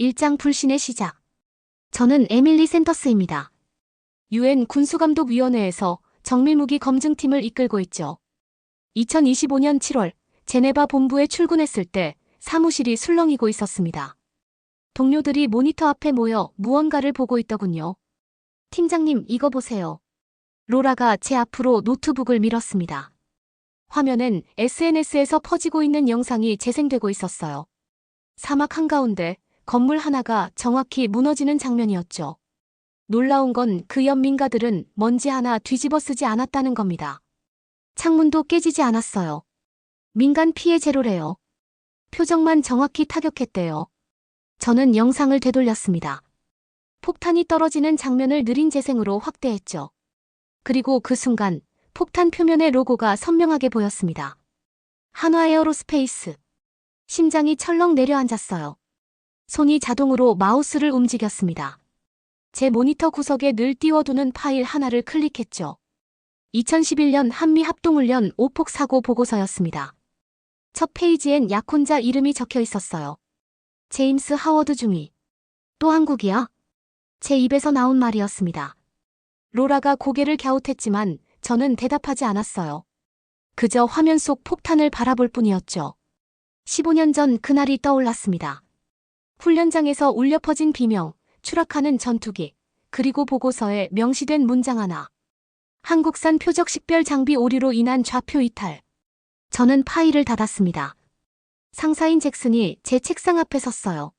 1장 불신의 시작. 저는 에밀리 샌더스입니다. UN 군수감독위원회에서 정밀무기 검증팀을 이끌고 있죠. 2025년 7월 제네바 본부에 출근했을 때 사무실이 술렁이고 있었습니다. 동료들이 모니터 앞에 모여 무언가를 보고 있더군요. 팀장님, 이거 보세요. 로라가 제 앞으로 노트북을 밀었습니다. 화면엔 SNS에서 퍼지고 있는 영상이 재생되고 있었어요. 사막 한가운데 건물 하나가 정확히 무너지는 장면이었죠. 놀라운 건 그 옆 민가들은 먼지 하나 뒤집어 쓰지 않았다는 겁니다. 창문도 깨지지 않았어요. 민간 피해 제로래요. 표적만 정확히 타격했대요. 저는 영상을 되돌렸습니다. 폭탄이 떨어지는 장면을 느린 재생으로 확대했죠. 그리고 그 순간 폭탄 표면의 로고가 선명하게 보였습니다. 한화에어로스페이스. 심장이 철렁 내려앉았어요. 손이 자동으로 마우스를 움직였습니다. 제 모니터 구석에 늘 띄워두는 파일 하나를 클릭했죠. 2011년 한미 합동훈련 오폭 사고 보고서였습니다. 첫 페이지엔 약혼자 이름이 적혀 있었어요. 제임스 하워드 중위. 또 한국이야? 제 입에서 나온 말이었습니다. 로라가 고개를 갸웃했지만 저는 대답하지 않았어요. 그저 화면 속 폭탄을 바라볼 뿐이었죠. 15년 전 그날이 떠올랐습니다. 훈련장에서 울려 퍼진 비명, 추락하는 전투기, 그리고 보고서에 명시된 문장 하나. 한국산 표적 식별 장비 오류로 인한 좌표 이탈. 저는 파일을 닫았습니다. 상사인 잭슨이 제 책상 앞에 섰어요.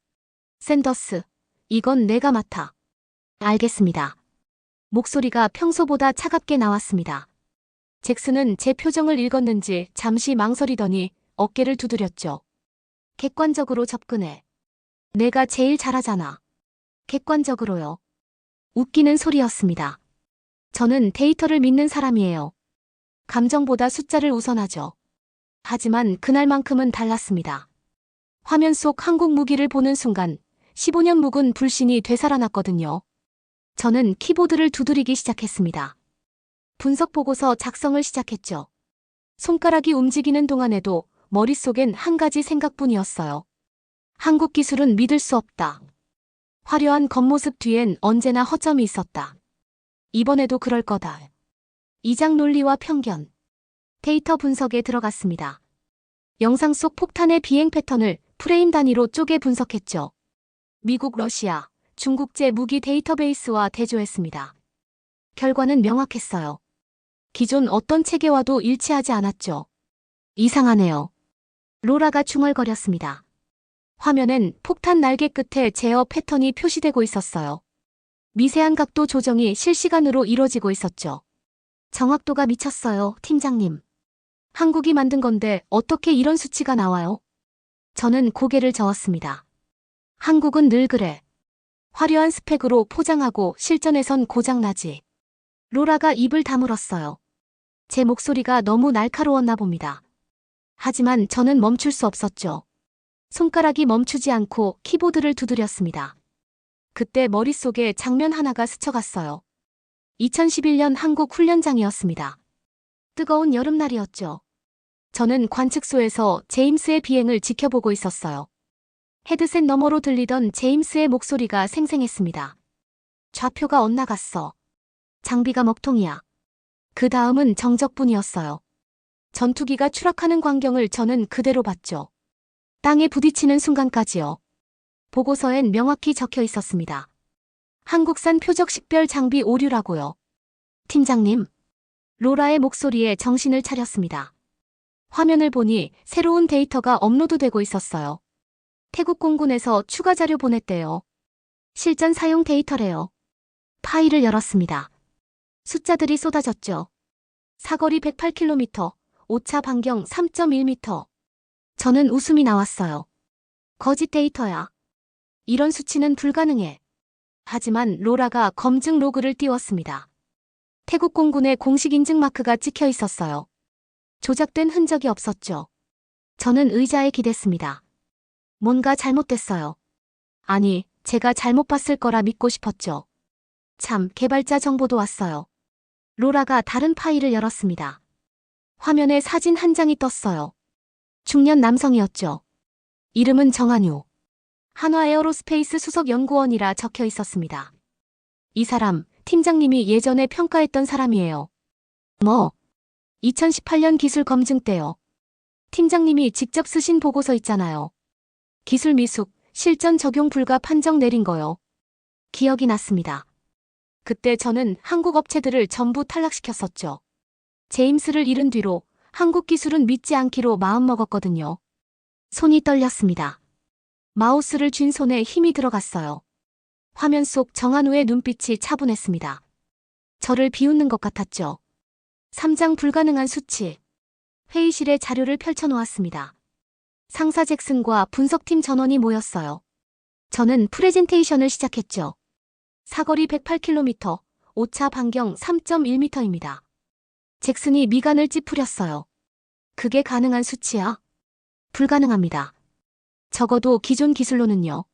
샌더스, 이건 내가 맡아. 알겠습니다. 목소리가 평소보다 차갑게 나왔습니다. 잭슨은 제 표정을 읽었는지 잠시 망설이더니 어깨를 두드렸죠. 객관적으로 접근해. 내가 제일 잘하잖아. 객관적으로요. 웃기는 소리였습니다. 저는 데이터를 믿는 사람이에요. 감정보다 숫자를 우선하죠. 하지만 그날만큼은 달랐습니다. 화면 속 한국 무기를 보는 순간 15년 묵은 불신이 되살아났거든요. 저는 키보드를 두드리기 시작했습니다. 분석 보고서 작성을 시작했죠. 손가락이 움직이는 동안에도 머릿속엔 한 가지 생각뿐이었어요. 한국 기술은 믿을 수 없다. 화려한 겉모습 뒤엔 언제나 허점이 있었다. 이번에도 그럴 거다. 이장 논리와 편견. 데이터 분석에 들어갔습니다. 영상 속 폭탄의 비행 패턴을 프레임 단위로 쪼개 분석했죠. 미국, 러시아, 중국제 무기 데이터베이스와 대조했습니다. 결과는 명확했어요. 기존 어떤 체계와도 일치하지 않았죠. 이상하네요. 로라가 중얼거렸습니다. 화면엔 폭탄 날개 끝에 제어 패턴이 표시되고 있었어요. 미세한 각도 조정이 실시간으로 이뤄지고 있었죠. 정확도가 미쳤어요, 팀장님. 한국이 만든 건데 어떻게 이런 수치가 나와요? 저는 고개를 저었습니다. 한국은 늘 그래. 화려한 스펙으로 포장하고 실전에선 고장나지. 로라가 입을 다물었어요. 제 목소리가 너무 날카로웠나 봅니다. 하지만 저는 멈출 수 없었죠. 손가락이 멈추지 않고 키보드를 두드렸습니다. 그때 머릿속에 장면 하나가 스쳐갔어요. 2011년 한국 훈련장이었습니다. 뜨거운 여름날이었죠. 저는 관측소에서 제임스의 비행을 지켜보고 있었어요. 헤드셋 너머로 들리던 제임스의 목소리가 생생했습니다. 좌표가 엇나갔어. 장비가 먹통이야. 그 다음은 정적뿐이었어요. 전투기가 추락하는 광경을 저는 그대로 봤죠. 땅에 부딪히는 순간까지요. 보고서엔 명확히 적혀 있었습니다. 한국산 표적 식별 장비 오류라고요. 팀장님. 로라의 목소리에 정신을 차렸습니다. 화면을 보니 새로운 데이터가 업로드되고 있었어요. 태국 공군에서 추가 자료 보냈대요. 실전 사용 데이터래요. 파일을 열었습니다. 숫자들이 쏟아졌죠. 사거리 108km, 오차 반경 3.1m. 저는 웃음이 나왔어요. 거짓 데이터야. 이런 수치는 불가능해. 하지만 로라가 검증 로그를 띄웠습니다. 태국 공군의 공식 인증 마크가 찍혀 있었어요. 조작된 흔적이 없었죠. 저는 의자에 기댔습니다. 뭔가 잘못됐어요. 아니, 제가 잘못 봤을 거라 믿고 싶었죠. 참, 개발자 정보도 왔어요. 로라가 다른 파일을 열었습니다. 화면에 사진 한 장이 떴어요. 중년 남성이었죠. 이름은 정한유. 한화 에어로스페이스 수석 연구원이라 적혀 있었습니다. 이 사람, 팀장님이 예전에 평가했던 사람이에요. 2018년 기술 검증 때요. 팀장님이 직접 쓰신 보고서 있잖아요. 기술 미숙, 실전 적용 불가 판정 내린 거요. 기억이 났습니다. 그때 저는 한국 업체들을 전부 탈락시켰었죠. 제임스를 잃은 뒤로 한국 기술은 믿지 않기로 마음먹었거든요. 손이 떨렸습니다. 마우스를 쥔 손에 힘이 들어갔어요. 화면 속 정한우의 눈빛이 차분했습니다. 저를 비웃는 것 같았죠. 3장 불가능한 수치. 회의실에 자료를 펼쳐놓았습니다. 상사 잭슨과 분석팀 전원이 모였어요. 저는 프레젠테이션을 시작했죠. 사거리 108km, 오차 반경 3.1m입니다. 잭슨이 미간을 찌푸렸어요. 그게 가능한 수치야? 불가능합니다. 적어도 기존 기술로는요.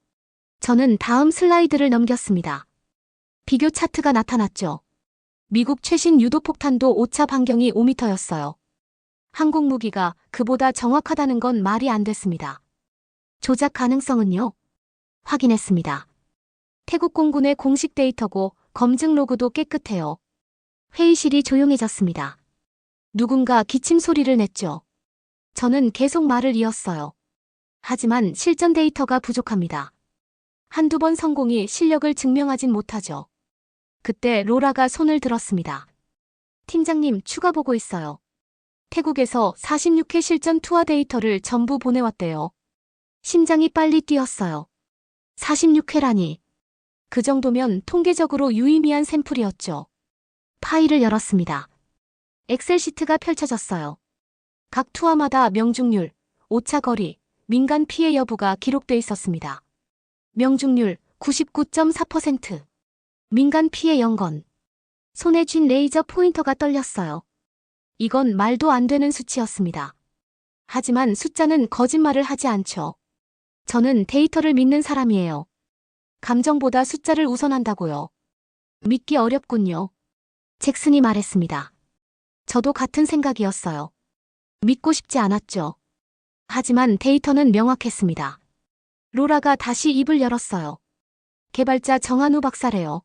저는 다음 슬라이드를 넘겼습니다. 비교 차트가 나타났죠. 미국 최신 유도폭탄도 오차 반경이 5m였어요. 한국 무기가 그보다 정확하다는 건 말이 안 됐습니다. 조작 가능성은요? 확인했습니다. 태국 공군의 공식 데이터고 검증 로그도 깨끗해요. 회의실이 조용해졌습니다. 누군가 기침 소리를 냈죠. 저는 계속 말을 이었어요. 하지만 실전 데이터가 부족합니다. 한두 번 성공이 실력을 증명하진 못하죠. 그때 로라가 손을 들었습니다. 팀장님, 추가 보고 있어요. 태국에서 46회 실전 투하 데이터를 전부 보내왔대요. 심장이 빨리 뛰었어요. 46회라니. 그 정도면 통계적으로 유의미한 샘플이었죠. 파일을 열었습니다. 엑셀 시트가 펼쳐졌어요. 각 투하마다 명중률, 오차거리, 민간 피해 여부가 기록돼 있었습니다. 명중률 99.4%. 민간 피해 0건. 손에 쥔 레이저 포인터가 떨렸어요. 이건 말도 안 되는 수치였습니다. 하지만 숫자는 거짓말을 하지 않죠. 저는 데이터를 믿는 사람이에요. 감정보다 숫자를 우선한다고요. 믿기 어렵군요. 잭슨이 말했습니다. 저도 같은 생각이었어요. 믿고 싶지 않았죠. 하지만 데이터는 명확했습니다. 로라가 다시 입을 열었어요. 개발자 정한우 박사래요.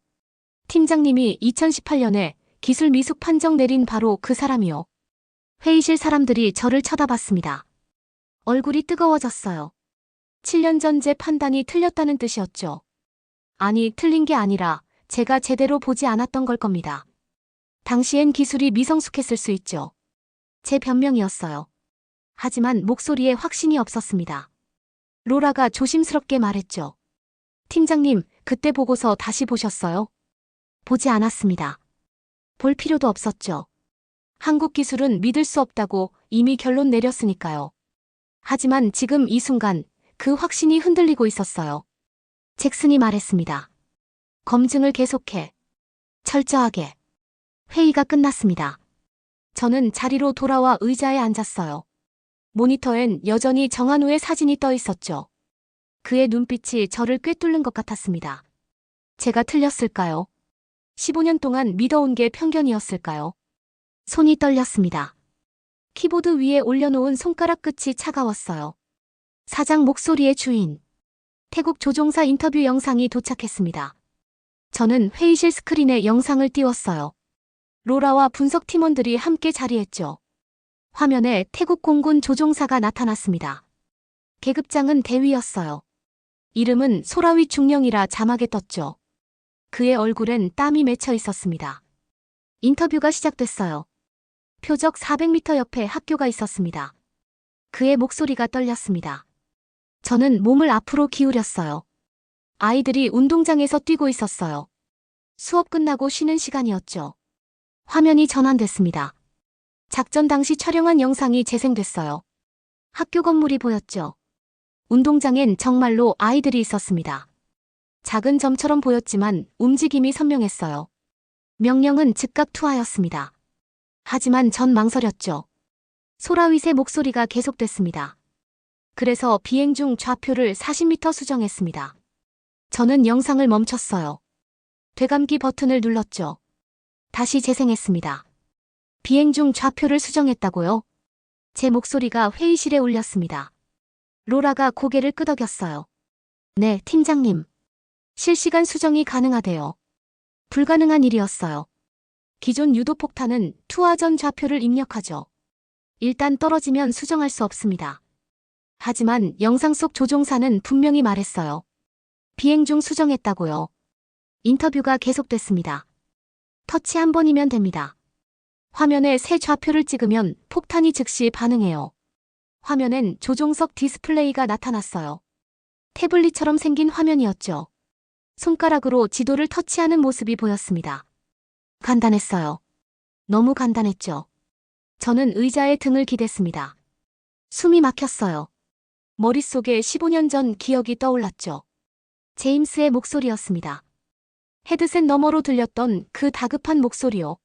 팀장님이 2018년에 기술 미숙 판정 내린 바로 그 사람이요. 회의실 사람들이 저를 쳐다봤습니다. 얼굴이 뜨거워졌어요. 7년 전 제 판단이 틀렸다는 뜻이었죠. 아니, 틀린 게 아니라 제가 제대로 보지 않았던 걸 겁니다. 당시엔 기술이 미성숙했을 수 있죠. 제 변명이었어요. 하지만 목소리에 확신이 없었습니다. 로라가 조심스럽게 말했죠. 팀장님, 그때 보고서 다시 보셨어요? 보지 않았습니다. 볼 필요도 없었죠. 한국 기술은 믿을 수 없다고 이미 결론 내렸으니까요. 하지만 지금 이 순간 그 확신이 흔들리고 있었어요. 잭슨이 말했습니다. 검증을 계속해. 철저하게. 회의가 끝났습니다. 저는 자리로 돌아와 의자에 앉았어요. 모니터엔 여전히 정한우의 사진이 떠 있었죠. 그의 눈빛이 저를 꿰뚫는 것 같았습니다. 제가 틀렸을까요? 15년 동안 믿어온 게 편견이었을까요? 손이 떨렸습니다. 키보드 위에 올려놓은 손가락 끝이 차가웠어요. 사장 목소리의 주인. 태국 조종사 인터뷰 영상이 도착했습니다. 저는 회의실 스크린에 영상을 띄웠어요. 로라와 분석 팀원들이 함께 자리했죠. 화면에 태국 공군 조종사가 나타났습니다. 계급장은 대위였어요. 이름은 소라위 중령이라 자막에 떴죠. 그의 얼굴엔 땀이 맺혀 있었습니다. 인터뷰가 시작됐어요. 표적 400m 옆에 학교가 있었습니다. 그의 목소리가 떨렸습니다. 저는 몸을 앞으로 기울였어요. 아이들이 운동장에서 뛰고 있었어요. 수업 끝나고 쉬는 시간이었죠. 화면이 전환됐습니다. 작전 당시 촬영한 영상이 재생됐어요. 학교 건물이 보였죠. 운동장엔 정말로 아이들이 있었습니다. 작은 점처럼 보였지만 움직임이 선명했어요. 명령은 즉각 투하였습니다. 하지만 전 망설였죠. 소라윗의 목소리가 계속됐습니다. 그래서 비행 중 좌표를 40m 수정했습니다. 저는 영상을 멈췄어요. 되감기 버튼을 눌렀죠. 다시 재생했습니다. 비행 중 좌표를 수정했다고요? 제 목소리가 회의실에 울렸습니다. 로라가 고개를 끄덕였어요. 네, 팀장님. 실시간 수정이 가능하대요. 불가능한 일이었어요. 기존 유도폭탄은 투하 전 좌표를 입력하죠. 일단 떨어지면 수정할 수 없습니다. 하지만 영상 속 조종사는 분명히 말했어요. 비행 중 수정했다고요. 인터뷰가 계속됐습니다. 터치 한 번이면 됩니다. 화면에 새 좌표를 찍으면 폭탄이 즉시 반응해요. 화면엔 조종석 디스플레이가 나타났어요. 태블릿처럼 생긴 화면이었죠. 손가락으로 지도를 터치하는 모습이 보였습니다. 간단했어요. 너무 간단했죠. 저는 의자에 등을 기댔습니다. 숨이 막혔어요. 머릿속에 15년 전 기억이 떠올랐죠. 제임스의 목소리였습니다. 헤드셋 너머로 들렸던 그 다급한 목소리요.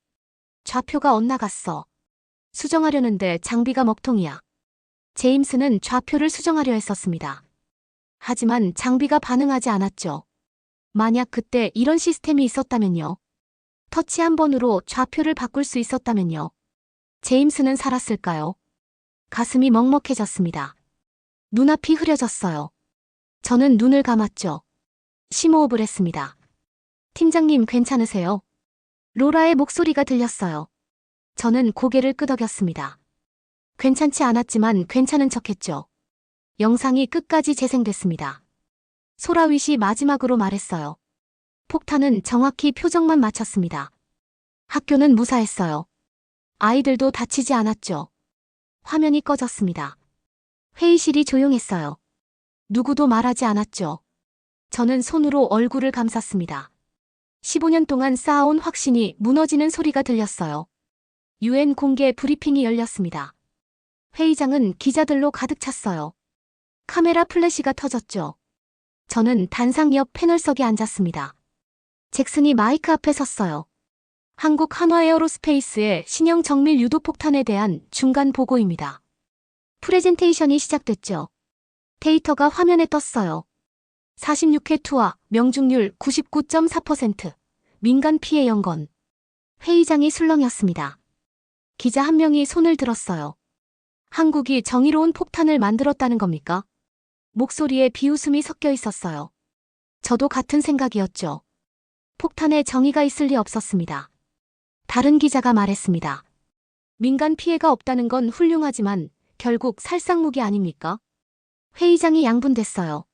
좌표가 엇나갔어. 수정하려는데 장비가 먹통이야. 제임스는 좌표를 수정하려 했었습니다. 하지만 장비가 반응하지 않았죠. 만약 그때 이런 시스템이 있었다면요. 터치 한 번으로 좌표를 바꿀 수 있었다면요. 제임스는 살았을까요? 가슴이 먹먹해졌습니다. 눈앞이 흐려졌어요. 저는 눈을 감았죠. 심호흡을 했습니다. 팀장님 괜찮으세요? 로라의 목소리가 들렸어요. 저는 고개를 끄덕였습니다. 괜찮지 않았지만 괜찮은 척했죠. 영상이 끝까지 재생됐습니다. 소라윗이 마지막으로 말했어요. 폭탄은 정확히 표적만 맞췄습니다. 학교는 무사했어요. 아이들도 다치지 않았죠. 화면이 꺼졌습니다. 회의실이 조용했어요. 누구도 말하지 않았죠. 저는 손으로 얼굴을 감쌌습니다. 15년 동안 쌓아온 확신이 무너지는 소리가 들렸어요. UN 공개 브리핑이 열렸습니다. 회의장은 기자들로 가득 찼어요. 카메라 플래시가 터졌죠. 저는 단상 옆 패널석에 앉았습니다. 잭슨이 마이크 앞에 섰어요. 한국 한화에어로스페이스의 신형 정밀 유도폭탄에 대한 중간 보고입니다. 프레젠테이션이 시작됐죠. 데이터가 화면에 떴어요. 46회 투하, 명중률 99.4%, 민간 피해 0건. 회의장이 술렁였습니다. 기자 한 명이 손을 들었어요. 한국이 정의로운 폭탄을 만들었다는 겁니까? 목소리에 비웃음이 섞여 있었어요. 저도 같은 생각이었죠. 폭탄에 정의가 있을 리 없었습니다. 다른 기자가 말했습니다. 민간 피해가 없다는 건 훌륭하지만 결국 살상무기 아닙니까? 회의장이 양분됐어요.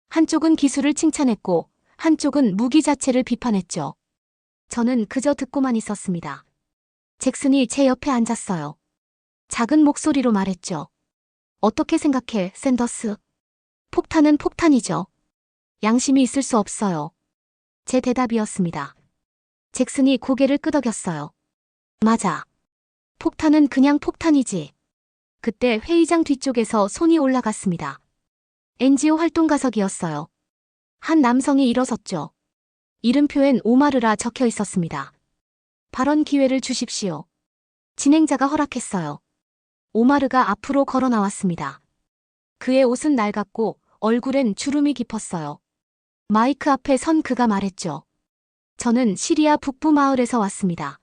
한쪽은 기술을 칭찬했고 한쪽은 무기 자체를 비판했죠. 저는 그저 듣고만 있었습니다. 잭슨이 제 옆에 앉았어요. 작은 목소리로 말했죠. 어떻게 생각해, 샌더스? 폭탄은 폭탄이죠. 양심이 있을 수 없어요. 제 대답이었습니다. 잭슨이 고개를 끄덕였어요. 맞아. 폭탄은 그냥 폭탄이지. 그때 회의장 뒤쪽에서 손이 올라갔습니다. NGO 활동가석이었어요. 한 남성이 일어섰죠. 이름표엔 오마르라 적혀 있었습니다. 발언 기회를 주십시오. 진행자가 허락했어요. 오마르가 앞으로 걸어 나왔습니다. 그의 옷은 낡았고 얼굴엔 주름이 깊었어요. 마이크 앞에 선 그가 말했죠. 저는 시리아 북부 마을에서 왔습니다.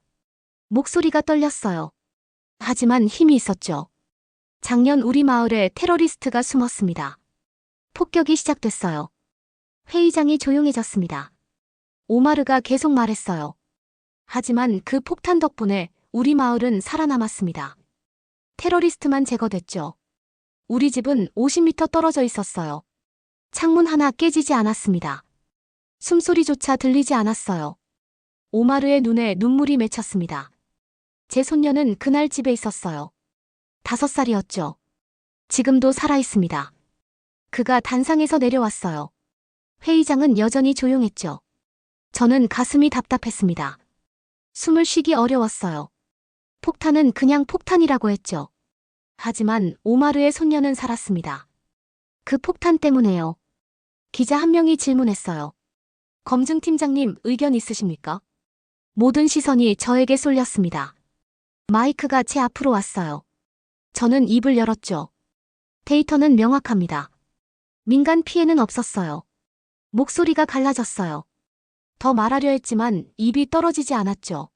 목소리가 떨렸어요. 하지만 힘이 있었죠. 작년 우리 마을에 테러리스트가 숨었습니다. 폭격이 시작됐어요. 회의장이 조용해졌습니다. 오마르가 계속 말했어요. 하지만 그 폭탄 덕분에 우리 마을은 살아남았습니다. 테러리스트만 제거됐죠. 우리 집은 50m 떨어져 있었어요. 창문 하나 깨지지 않았습니다. 숨소리조차 들리지 않았어요. 오마르의 눈에 눈물이 맺혔습니다. 제 손녀는 그날 집에 있었어요. 5살이었죠. 지금도 살아있습니다. 그가 단상에서 내려왔어요. 회의장은 여전히 조용했죠. 저는 가슴이 답답했습니다. 숨을 쉬기 어려웠어요. 폭탄은 그냥 폭탄이라고 했죠. 하지만 오마르의 손녀는 살았습니다. 그 폭탄 때문에요. 기자 한 명이 질문했어요. 검증팀장님 의견 있으십니까? 모든 시선이 저에게 쏠렸습니다. 마이크가 제 앞으로 왔어요. 저는 입을 열었죠. 데이터는 명확합니다. 민간 피해는 없었어요. 목소리가 갈라졌어요. 더 말하려 했지만 입이 떨어지지 않았죠.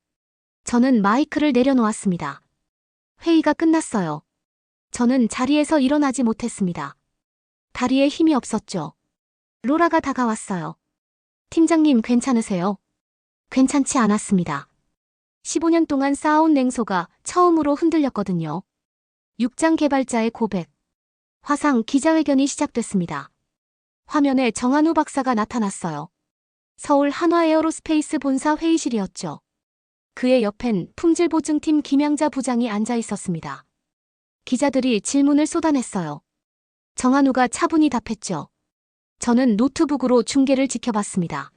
저는 마이크를 내려놓았습니다. 회의가 끝났어요. 저는 자리에서 일어나지 못했습니다. 다리에 힘이 없었죠. 로라가 다가왔어요. 팀장님 괜찮으세요? 괜찮지 않았습니다. 15년 동안 쌓아온 냉소가 처음으로 흔들렸거든요. 6장 개발자의 고백. 화상 기자회견이 시작됐습니다. 화면에 정한우 박사가 나타났어요. 서울 한화에어로스페이스 본사 회의실이었죠. 그의 옆엔 품질보증팀 김양자 부장이 앉아 있었습니다. 기자들이 질문을 쏟아냈어요. 정한우가 차분히 답했죠. 저는 노트북으로 중계를 지켜봤습니다.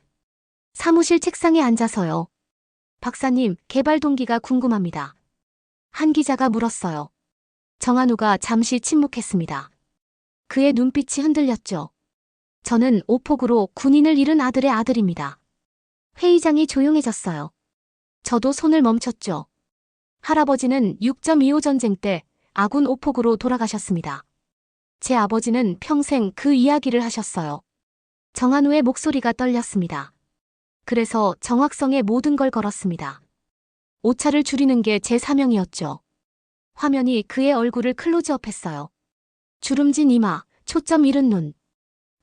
사무실 책상에 앉아서요. 박사님, 개발 동기가 궁금합니다. 한 기자가 물었어요. 정한우가 잠시 침묵했습니다. 그의 눈빛이 흔들렸죠. 저는 오폭으로 군인을 잃은 아들의 아들입니다. 회의장이 조용해졌어요. 저도 손을 멈췄죠. 할아버지는 6.25 전쟁 때 아군 오폭으로 돌아가셨습니다. 제 아버지는 평생 그 이야기를 하셨어요. 정한우의 목소리가 떨렸습니다. 그래서 정확성에 모든 걸 걸었습니다. 오차를 줄이는 게 제 사명이었죠. 화면이 그의 얼굴을 클로즈업했어요. 주름진 이마, 초점 잃은 눈.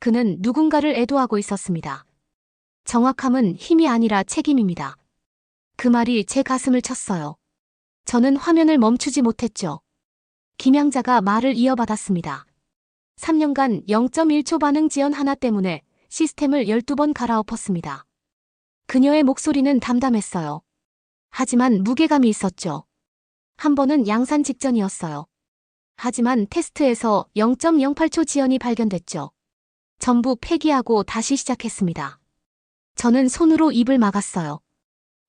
그는 누군가를 애도하고 있었습니다. 정확함은 힘이 아니라 책임입니다. 그 말이 제 가슴을 쳤어요. 저는 화면을 멈추지 못했죠. 김양자가 말을 이어받았습니다. 3년간 0.1초 반응 지연 하나 때문에 시스템을 12번 갈아엎었습니다. 그녀의 목소리는 담담했어요. 하지만 무게감이 있었죠. 한 번은 양산 직전이었어요. 하지만 테스트에서 0.08초 지연이 발견됐죠. 전부 폐기하고 다시 시작했습니다. 저는 손으로 입을 막았어요.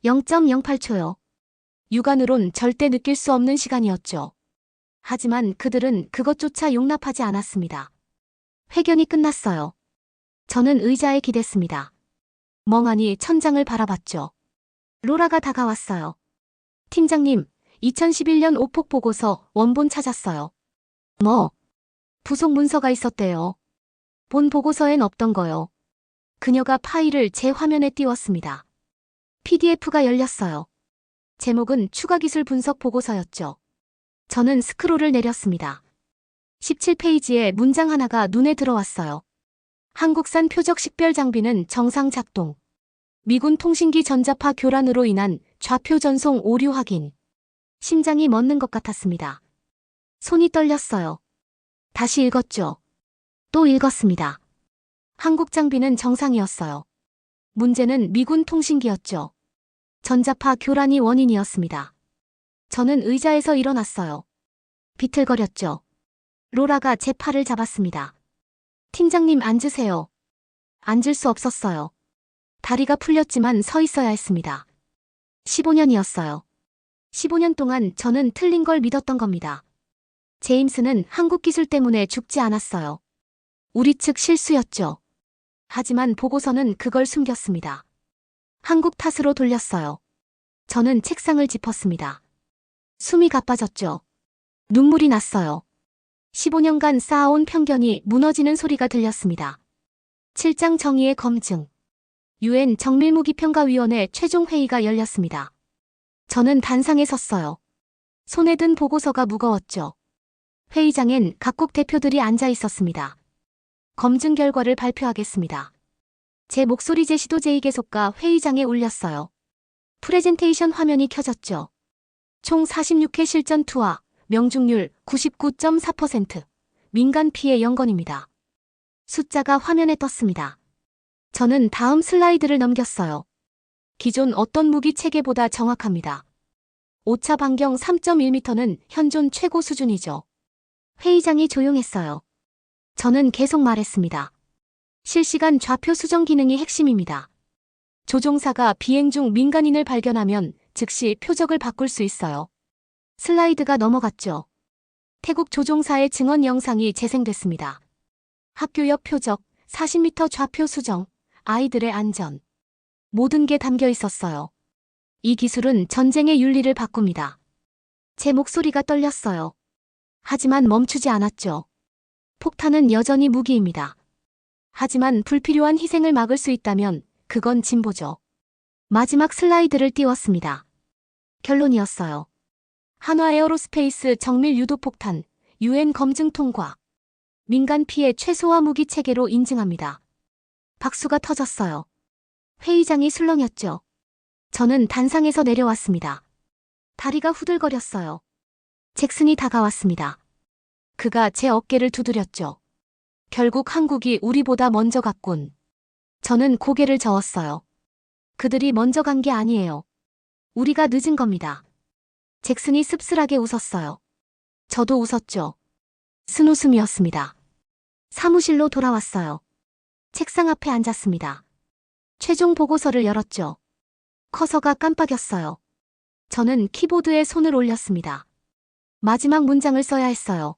0.08초요. 육안으론 절대 느낄 수 없는 시간이었죠. 하지만 그들은 그것조차 용납하지 않았습니다. 회견이 끝났어요. 저는 의자에 기댔습니다. 멍하니 천장을 바라봤죠. 로라가 다가왔어요. 팀장님, 2011년 오폭 보고서 원본 찾았어요. 뭐? 부속 문서가 있었대요. 본 보고서엔 없던 거요. 그녀가 파일을 제 화면에 띄웠습니다. PDF가 열렸어요. 제목은 추가기술 분석 보고서였죠. 저는 스크롤을 내렸습니다. 17페이지에 문장 하나가 눈에 들어왔어요. 한국산 표적 식별 장비는 정상 작동. 미군 통신기 전자파 교란으로 인한 좌표 전송 오류 확인. 심장이 멎는 것 같았습니다. 손이 떨렸어요. 다시 읽었죠. 또 읽었습니다. 한국 장비는 정상이었어요. 문제는 미군 통신기였죠. 전자파 교란이 원인이었습니다. 저는 의자에서 일어났어요. 비틀거렸죠. 로라가 제 팔을 잡았습니다. 팀장님 앉으세요. 앉을 수 없었어요. 다리가 풀렸지만 서 있어야 했습니다. 15년이었어요. 15년 동안 저는 틀린 걸 믿었던 겁니다. 제임스는 한국 기술 때문에 죽지 않았어요. 우리 측 실수였죠. 하지만 보고서는 그걸 숨겼습니다. 한국 탓으로 돌렸어요. 저는 책상을 짚었습니다. 숨이 가빠졌죠. 눈물이 났어요. 15년간 쌓아온 편견이 무너지는 소리가 들렸습니다. 7장 정의의 검증. UN 정밀무기평가위원회 최종 회의가 열렸습니다. 저는 단상에 섰어요. 손에 든 보고서가 무거웠죠. 회의장엔 각국 대표들이 앉아 있었습니다. 검증 결과를 발표하겠습니다. 제 목소리 제시도 제2계속과 회의장에 울렸어요. 프레젠테이션 화면이 켜졌죠. 총 46회 실전 투하, 명중률 99.4%, 민간 피해 0건입니다. 숫자가 화면에 떴습니다. 저는 다음 슬라이드를 넘겼어요. 기존 어떤 무기 체계보다 정확합니다. 오차 반경 3.1m는 현존 최고 수준이죠. 회의장이 조용했어요. 저는 계속 말했습니다. 실시간 좌표 수정 기능이 핵심입니다. 조종사가 비행 중 민간인을 발견하면 즉시 표적을 바꿀 수 있어요. 슬라이드가 넘어갔죠. 태국 조종사의 증언 영상이 재생됐습니다. 학교 옆 표적, 40m 좌표 수정, 아이들의 안전. 모든 게 담겨 있었어요. 이 기술은 전쟁의 윤리를 바꿉니다. 제 목소리가 떨렸어요. 하지만 멈추지 않았죠. 폭탄은 여전히 무기입니다. 하지만 불필요한 희생을 막을 수 있다면 그건 진보죠. 마지막 슬라이드를 띄웠습니다. 결론이었어요. 한화에어로스페이스 정밀 유도폭탄, UN 검증 통과. 민간 피해 최소화 무기 체계로 인증합니다. 박수가 터졌어요. 회의장이 술렁였죠. 저는 단상에서 내려왔습니다. 다리가 후들거렸어요. 잭슨이 다가왔습니다. 그가 제 어깨를 두드렸죠. 결국 한국이 우리보다 먼저 갔군. 저는 고개를 저었어요. 그들이 먼저 간 게 아니에요. 우리가 늦은 겁니다. 잭슨이 씁쓸하게 웃었어요. 저도 웃었죠. 쓴웃음이었습니다. 사무실로 돌아왔어요. 책상 앞에 앉았습니다. 최종 보고서를 열었죠. 커서가 깜빡였어요. 저는 키보드에 손을 올렸습니다. 마지막 문장을 써야 했어요.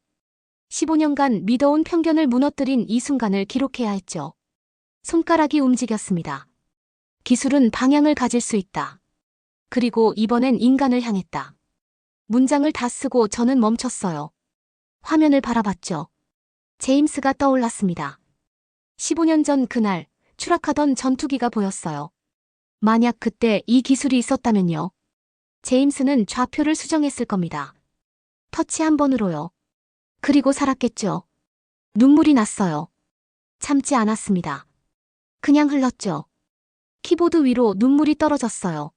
15년간 믿어온 편견을 무너뜨린 이 순간을 기록해야 했죠. 손가락이 움직였습니다. 기술은 방향을 가질 수 있다. 그리고 이번엔 인간을 향했다. 문장을 다 쓰고 저는 멈췄어요. 화면을 바라봤죠. 제임스가 떠올랐습니다. 15년 전 그날 추락하던 전투기가 보였어요. 만약 그때 이 기술이 있었다면요. 제임스는 좌표를 수정했을 겁니다. 터치 한 번으로요. 그리고 살았겠죠. 눈물이 났어요. 참지 않았습니다. 그냥 흘렀죠. 키보드 위로 눈물이 떨어졌어요.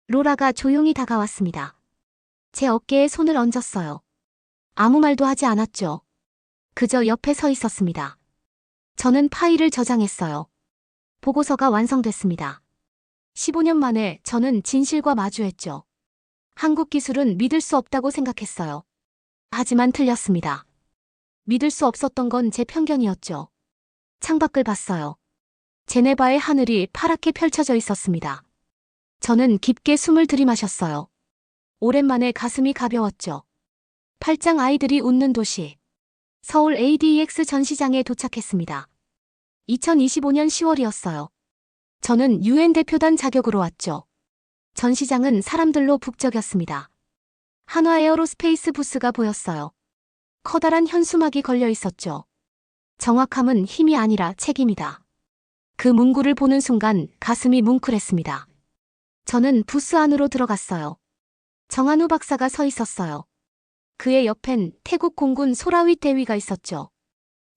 로라가 조용히 다가왔습니다. 제 어깨에 손을 얹었어요. 아무 말도 하지 않았죠. 그저 옆에 서 있었습니다. 저는 파일을 저장했어요. 보고서가 완성됐습니다. 15년 만에 저는 진실과 마주했죠. 한국 기술은 믿을 수 없다고 생각했어요. 하지만 틀렸습니다. 믿을 수 없었던 건 제 편견이었죠. 창밖을 봤어요. 제네바의 하늘이 파랗게 펼쳐져 있었습니다. 저는 깊게 숨을 들이마셨어요. 오랜만에 가슴이 가벼웠죠. 팔짱 아이들이 웃는 도시. 서울 ADEX 전시장에 도착했습니다. 2025년 10월이었어요. 저는 UN 대표단 자격으로 왔죠. 전시장은 사람들로 북적였습니다. 한화 에어로스페이스 부스가 보였어요. 커다란 현수막이 걸려 있었죠. 정확함은 힘이 아니라 책임이다. 그 문구를 보는 순간 가슴이 뭉클했습니다. 저는 부스 안으로 들어갔어요. 정한우 박사가 서 있었어요. 그의 옆엔 태국 공군 소라윗 대위가 있었죠.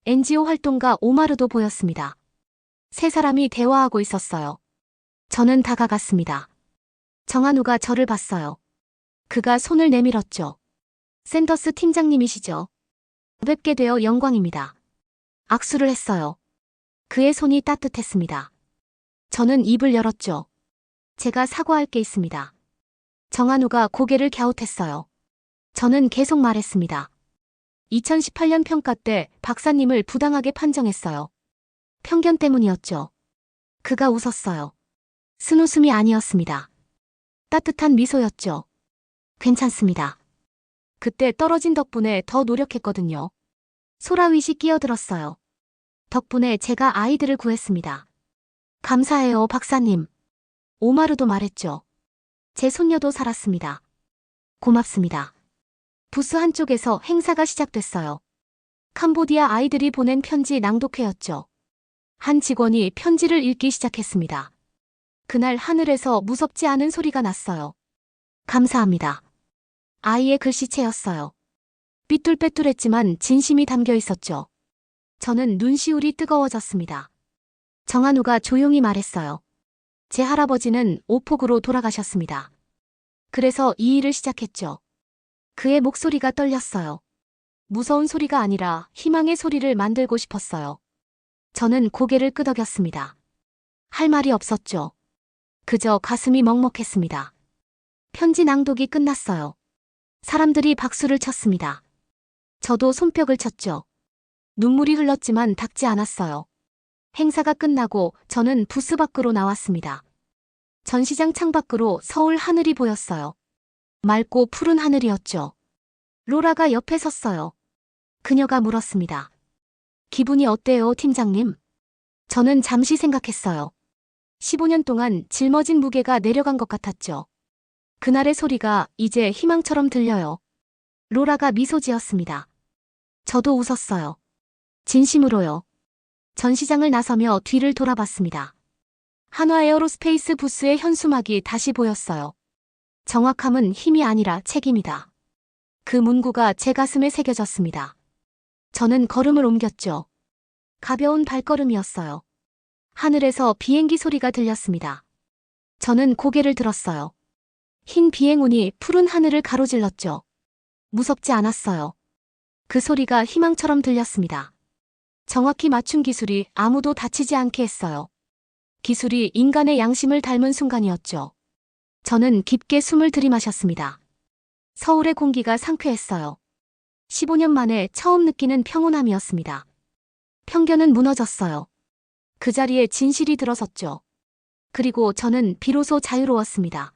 NGO 활동가 오마르도 보였습니다. 세 사람이 대화하고 있었어요. 저는 다가갔습니다. 정한우가 저를 봤어요. 그가 손을 내밀었죠. 샌더스 팀장님이시죠? 뵙게 되어 영광입니다. 악수를 했어요. 그의 손이 따뜻했습니다. 저는 입을 열었죠. 제가 사과할 게 있습니다. 정한우가 고개를 갸웃했어요. 저는 계속 말했습니다. 2018년 평가 때 박사님을 부당하게 판정했어요. 편견 때문이었죠. 그가 웃었어요. 쓴웃음이 아니었습니다. 따뜻한 미소였죠. 괜찮습니다. 그때 떨어진 덕분에 더 노력했거든요. 소라윗이 끼어들었어요. 덕분에 제가 아이들을 구했습니다. 감사해요, 박사님. 오마르도 말했죠. 제 손녀도 살았습니다. 고맙습니다. 부스 한쪽에서 행사가 시작됐어요. 캄보디아 아이들이 보낸 편지 낭독회였죠. 한 직원이 편지를 읽기 시작했습니다. 그날 하늘에서 무섭지 않은 소리가 났어요. 감사합니다. 아이의 글씨체였어요. 삐뚤빼뚤했지만 진심이 담겨 있었죠. 저는 눈시울이 뜨거워졌습니다. 정한우가 조용히 말했어요. 제 할아버지는 오폭으로 돌아가셨습니다. 그래서 이 일을 시작했죠. 그의 목소리가 떨렸어요. 무서운 소리가 아니라 희망의 소리를 만들고 싶었어요. 저는 고개를 끄덕였습니다. 할 말이 없었죠. 그저 가슴이 먹먹했습니다. 편지 낭독이 끝났어요. 사람들이 박수를 쳤습니다. 저도 손뼉을 쳤죠. 눈물이 흘렀지만 닦지 않았어요. 행사가 끝나고 저는 부스 밖으로 나왔습니다. 전시장 창밖으로 서울 하늘이 보였어요. 맑고 푸른 하늘이었죠. 로라가 옆에 섰어요. 그녀가 물었습니다. 기분이 어때요, 팀장님? 저는 잠시 생각했어요. 15년 동안 짊어진 무게가 내려간 것 같았죠. 그날의 소리가 이제 희망처럼 들려요. 로라가 미소 지었습니다. 저도 웃었어요. 진심으로요. 전시장을 나서며 뒤를 돌아봤습니다. 한화 에어로스페이스 부스의 현수막이 다시 보였어요. 정확함은 힘이 아니라 책임이다. 그 문구가 제 가슴에 새겨졌습니다. 저는 걸음을 옮겼죠. 가벼운 발걸음이었어요. 하늘에서 비행기 소리가 들렸습니다. 저는 고개를 들었어요. 흰 비행운이 푸른 하늘을 가로질렀죠. 무섭지 않았어요. 그 소리가 희망처럼 들렸습니다. 정확히 맞춘 기술이 아무도 다치지 않게 했어요. 기술이 인간의 양심을 닮은 순간이었죠. 저는 깊게 숨을 들이마셨습니다. 서울의 공기가 상쾌했어요. 15년 만에 처음 느끼는 평온함이었습니다. 편견은 무너졌어요. 그 자리에 진실이 들어섰죠. 그리고 저는 비로소 자유로웠습니다.